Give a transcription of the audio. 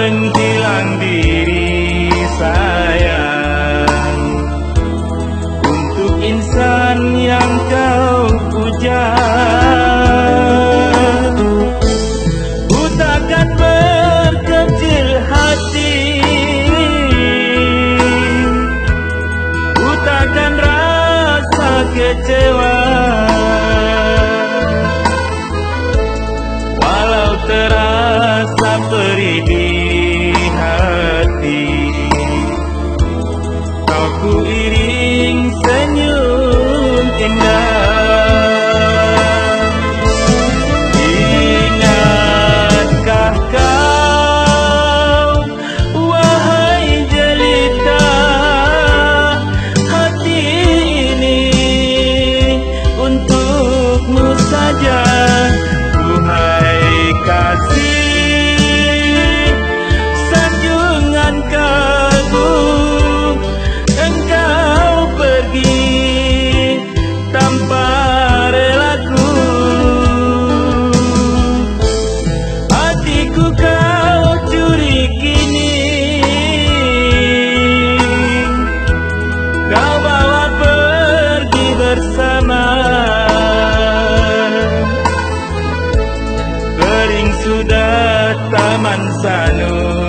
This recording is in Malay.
menghilang diri sayang untuk insan yang kau puja. Ku takkan berkecil hati, ku takkan rasa kecewa, walau terasa perih di hati. Kau ku iring senyum indah. Ingatkah kau, wahai jelita, hati ini untukmu saja. Duhai kasih, sanjungan kalbu, engkau pergi tanpa relaku. Hatiku kau curi kini, kau bawa pergi bersama. Kering sudah taman sanu,